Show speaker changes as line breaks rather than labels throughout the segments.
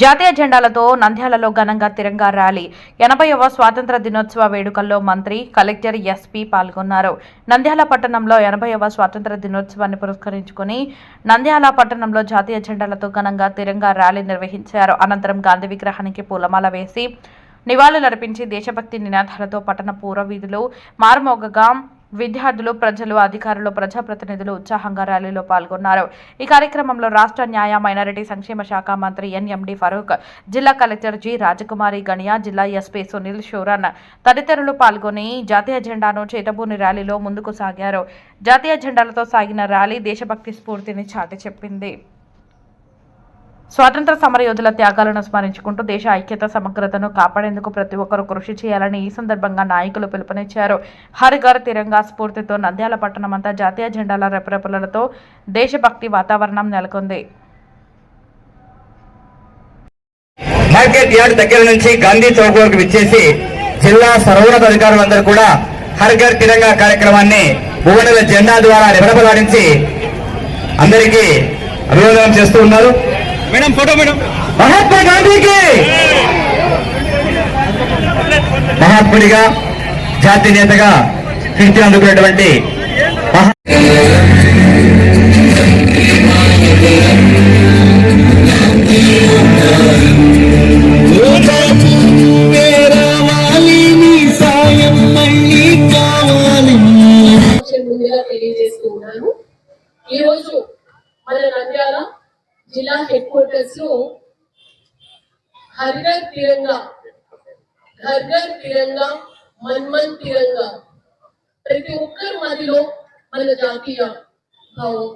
జాతీయ జెండాలతో నంద్యాలలో ఘనంగా తిరంగా ర్యాలీ 80వ స్వాతంత్ర దినోత్సవ వేడుకల్లో మంత్రి, కలెక్టర్, ఎస్పీ పాల్గొన్నారు. నంద్యాల పట్టణంలో 80వ స్వాతంత్ర దినోత్సవాన్ని పురస్కరించుకుని నంద్యాల పట్టణంలో జాతీయ జెండాలతో ఘనంగా తిరంగా ర్యాలీ నిర్వహించారు. అనంతరం గాంధీ విగ్రహానికి పూలమాల వేసి నివాళులర్పించి దేశభక్తి నినాదాలతో పట్టణ పూర్వవీధులు మారుమోగగా విద్యార్థులు, ప్రజలు, అధికారులు, ప్రజాప్రతినిధులు ఉత్సాహంగా ర్యాలీలో పాల్గొన్నారు. ఈ కార్యక్రమంలో రాష్ట్ర న్యాయ, మైనారిటీ సంక్షేమ శాఖ మంత్రి ఎన్ఎండి ఫరూక్, జిల్లా కలెక్టర్ జి రాజకుమారి గణియా, జిల్లా ఎస్పీ సునీల్ షూరన్ తదితరులు పాల్గొని జాతీయ జెండాను చేతబూని ర్యాలీలో ముందుకు సాగారు. జాతీయ జెండాలతో సాగిన ర్యాలీ దేశభక్తి స్ఫూర్తిని చాటి చెప్పింది. స్వాతంత్ర సమరయోధుల త్యాగాలను స్మరించుకుంటూ దేశ ఐక్యత, సమగ్రతను కాపాడేందుకు ప్రతి ఒక్కరూ కృషి చేయాలని ఈ సందర్భంగా నాయకులు పిలుపునిచ్చారు. హర్ ఘర్ తిరంగా స్ఫూర్తితో నంద్యాల పట్టణమంతా జాతీయ జెండాల రెపరెపలతో దేశభక్తి వాతావరణం నెలకొంది.
మార్కెట్ యార్డ్ దగ్గర నుంచి గాంధీ చౌక్ వరకు విచ్చేసి జిల్లా సర్వోన్నత అధికారులందరూ కూడా హర్ ఘర్ తిరంగా కార్యక్రమాన్ని భువనల జెండా ద్వారా రెపరెపలాడించి అందరికీ అభివాదనం చేస్తూ ఉన్నారు. Madam photo madam. మహాత్మా గాంధీకి మహాత్ముడిగా, జాతీయ నేతగా కీర్తి అందుకున్నటువంటి
తెలియజేస్తున్నాను. ఈరోజు మన నంద్యాల జిల్లా హెడ్ క్వార్టర్స్ లో హర్ ఘర్ తిరంగా, ఘర్ ఘర్ తిరంగా, మన్ మన్ తిరంగా, ప్రతి ఒక్కరి మదిలో మన జాతీయ భావం,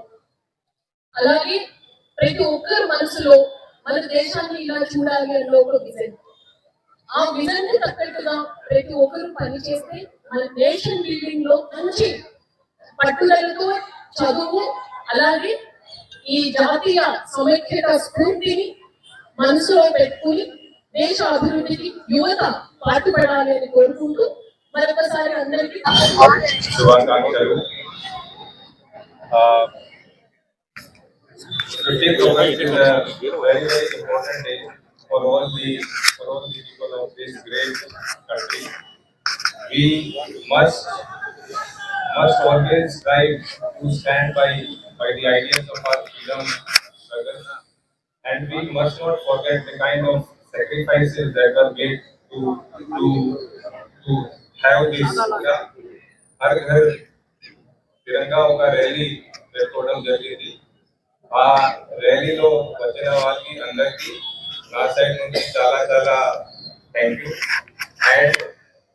అలాగే ప్రతి ఒక్కరి మనసులో మన దేశాన్ని ఇలా చూడాలి అన్న ఒక విజన్. ఆ విజన్ కి తగ్గట్టుగా ప్రతి ఒక్కరు పనిచేస్తే మన నేషన్ బిల్డింగ్ లో మంచి పట్టుదలతో చదువు, అలాగే ఈ జాతీయ సమైక్యత స్ఫూర్తిని మనసులో పెట్టుకుని దేశ అభివృద్ధికి యువత పాటుపడాలి అని కోరుకుంటూ మరొకసారి అందరికీ
శుభాకాంక్షలు. 15th August is a very important day for all the people of this great country. We must always strive to stand by the ideas of our freedom struggle, and we must not forget the kind of sacrifices that were made to have this हर घर तिरंगा का rally పెట్టుకోవడం జరిగింది. ఆ ర్యాలీలో వచ్చిన వారికి అందరికీ నా సైడ్ నుంచి చాలా చాలా thank you. And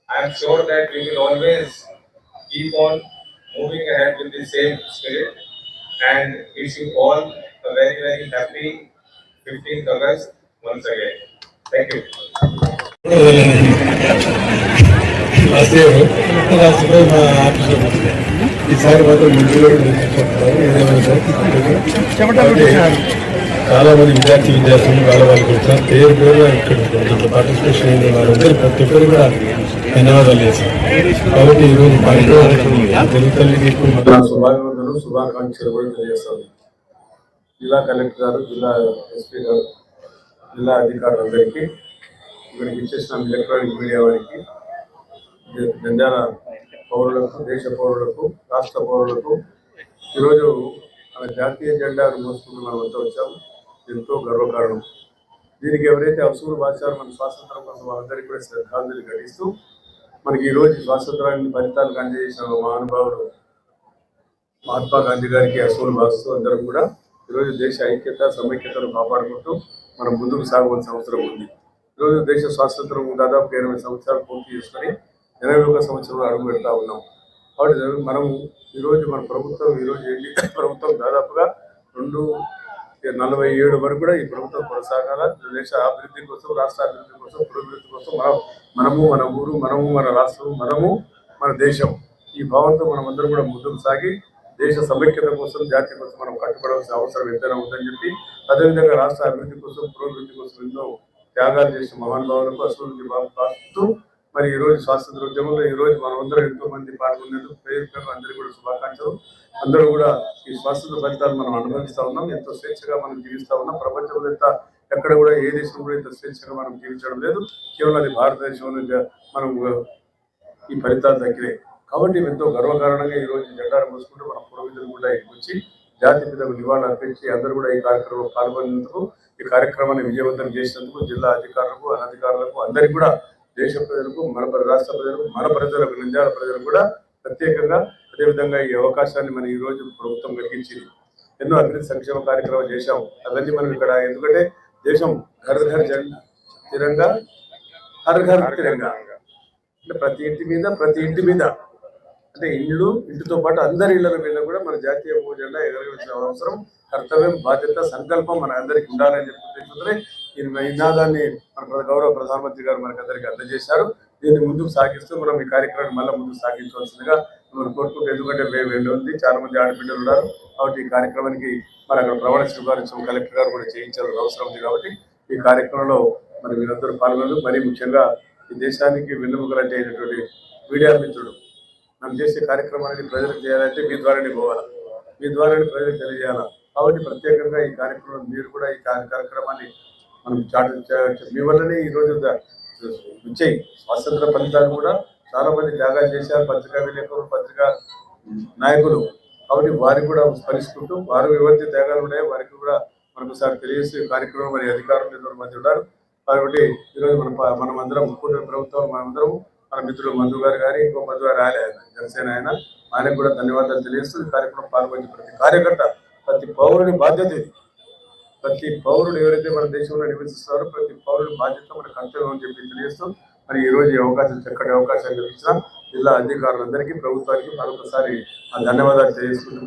I'm sure that we will always keep on moving ahead with the same spirit and wish you all a very very happy 15th August once again. Thank you.
చాలా మంది విద్యార్థులు వాళ్ళు కూర్చొని పేరు పేరు ఇక్కడ participation అయిన వారందరూ ప్రతి ఒక్కరు కూడా ధన్యవాదాలు చేశారు. కాబట్టి ఈరోజు శుభాకాంక్షలు కూడా తెలియజేస్తాను. జిల్లా కలెక్టర్ గారు, జిల్లా ఎస్పీ గారు, జిల్లా అధికారులందరికీ, ఇక్కడికి ఇచ్చేసిన ఎలక్ట్రానిక్ మీడియా వారికి, నంద్యాల పౌరులకు, దేశ పౌరులకు, రాష్ట్ర పౌరులకు ఈరోజు మన జాతీయ జెండాను మోసుకుంటూ మనం అంతా వచ్చాము. ఎంతో గర్వకారణం. దీనికి ఎవరైతే అసూలు బాచారో మన స్వాతంత్రం కోసం వాళ్ళందరికీ కూడా శ్రద్ధాంజలి ఘటిస్తూ మనకి ఈరోజు స్వాతంత్రాన్ని ఫలితాలకు అందజేసిన మహానుభావుడు మహాత్మా గాంధీ గారికి అసూలు బాస్తూ అందరం కూడా ఈరోజు దేశ ఐక్యత, సమైక్యతను కాపాడుకుంటూ మనం ముందుకు సాగవలసిన అవసరం ఉంది. ఈరోజు దేశ స్వాతంత్రం దాదాపు 80 సంవత్సరాలు పూర్తి చేసుకొని 81వ సంవత్సరంలో అడుగు పెడతా ఉన్నాం. కాబట్టి మనం ఈరోజు మన ప్రభుత్వం, ఈరోజు ఎన్డీఏ ప్రభుత్వం దాదాపుగా 247 వరకు కూడా ఈ ప్రభుత్వం కొనసాగాల. దేశ అభివృద్ధి కోసం, రాష్ట్ర అభివృద్ధి కోసం, పురోభివృద్ధి కోసం మనము మన ఊరు, మనము మన రాష్ట్రం, మనము మన దేశం, ఈ భావంతో మనం అందరం కూడా ముందుకు సాగి దేశ సమైక్యత కోసం, జాతి కోసం మనం కట్టుబడవలసిన అవసరం ఎంతైనా ఉందని చెప్పి, అదేవిధంగా రాష్ట్ర అభివృద్ధి కోసం, పురోభివృద్ధి కోసం ఎన్నో త్యాగాలు చేసిన మహానుభావులకు అసూలు పాల్గొస్తూ మరి ఈరోజు స్వాతంత్ర ఉద్యమంలో ఈరోజు మనమందరం ఎంతో మంది పాల్గొనేందుకు పేరు అందరికీ కూడా శుభాకాంక్షలు. అందరూ కూడా ఈ స్వాతంత్ర ఫలితాలు మనం అనుభవిస్తూ ఉన్నాం. ఎంతో స్వేచ్ఛగా మనం జీవిస్తూ ఉన్నాం. ప్రపంచంలో ఎంత ఎక్కడ కూడా ఏ దేశం కూడా ఇంత స్వేచ్ఛగా మనం జీవించడం లేదు. కేవలం అది భారతదేశంలో మనం ఈ ఫలితాలు దక్కినాయి. కాబట్టి ఎంతో గర్వకారణంగా ఈ రోజు జెండాను మోసుకుంటూ మన పురోహితులు కూడా వచ్చి జాతి పితకు నివాళులు అర్పించి అందరూ కూడా ఈ కార్యక్రమంలో పాల్గొనేందుకు, ఈ కార్యక్రమాన్ని విజయవంతం చేసినందుకు జిల్లా అధికారులకు, అనధికారులకు, అందరికీ కూడా, దేశ ప్రజలకు, మన రాష్ట్ర ప్రజలకు, మన ప్రజలకు, నంద్యాల ప్రజలకు కూడా ప్రత్యేకంగా అదేవిధంగా ఈ అవకాశాన్ని మనం ఈ రోజు ప్రభుత్వం కలిగించింది. ఎన్నో అభివృద్ధి సంక్షేమ కార్యక్రమాలు చేశాం. అవన్నీ మనం ఇక్కడ ఎందుకంటే దేశం ఘర్ ఘర్ తిరంగా, హర్ ఘర్ తిరంగా అంటే ప్రతి ఇంటి మీద అంటే ఇంటితో పాటు అందరి ఇళ్ల మీద కూడా మన జాతీయ జెండా ఎగరవలసిన అవసరం, కర్తవ్యం, బాధ్యత, సంకల్పం మన అందరికి ఉండాలని చెప్పి ఈ నినాదాన్ని మన గౌరవ ప్రధానమంత్రి గారు మనకు అందరికీ అందజేశారు. దీన్ని ముందుకు సాగిస్తూ మనం ఈ కార్యక్రమాన్ని మళ్ళీ ముందుకు సాగించవలసిందిగా మనం కోరుకుంటూ, ఎందుకంటే ఉంది, చాలా మంది ఆడపిల్లలు ఉన్నారు కాబట్టి ఈ కార్యక్రమానికి మన అక్కడ ప్రమాణ స్వీకారం కలెక్టర్ గారు కూడా చేయించాల్సిన అవసరం ఉంది. కాబట్టి ఈ కార్యక్రమంలో మరి మీరందరూ పాల్గొన్నారు. మరీ ముఖ్యంగా ఈ దేశానికి వెన్నుముకలంటే అయినటువంటి మీడియా మిత్రుడు మనం చేసే కార్యక్రమాన్ని ప్రజలకు చేయాలంటే మీ ద్వారానే పోవాలి, మీ ద్వారానే ప్రజలకు తెలియజేయాలి. కాబట్టి ప్రత్యేకంగా ఈ కార్యక్రమం మీరు కూడా ఈ కార్యక్రమాన్ని మనం మీ వల్లనే ఈరోజు వచ్చాయి స్వాతంత్ర ఫలితాలు కూడా చాలా మంది త్యాగాలు చేశారు, పత్రికా విలేకరులు, పత్రికా నాయకులు. కాబట్టి వారికి కూడా స్మరిస్తుంటూ వారు ఎవరైతే త్యాగాలు ఉన్నాయో వారికి కూడా మరొకసారి తెలియజేసే కార్యక్రమం మరి అధికారులు ఎంతో మంది ఉన్నారు. కాబట్టి ఈరోజు మనం అందరం కూటమి ప్రభుత్వం మనందరం మన మిత్రులు మధు గారు కానీ ఇంకో మధు గారు రాలే జనసేన ఆయనకు కూడా ధన్యవాదాలు తెలియజేస్తూ ఈ కార్యక్రమం పాల్గొని ప్రతి కార్యకర్త, ప్రతి పౌరుని బాధ్యత ఇది. ప్రతి పౌరుడు ఎవరైతే మన దేశంలో నివసిస్తున్నారో ప్రతి పౌరుడి బాధ్యత మన కర్తవ్యం అని చెప్పి తెలియజేస్తూ మరి ఈ రోజు ఈ అవకాశం చక్కటి అవకాశం కల్పించిన జిల్లా అధికారులందరికీ, ప్రభుత్వానికి మరొకసారి ధన్యవాదాలు తెలియజేసుకుంటూ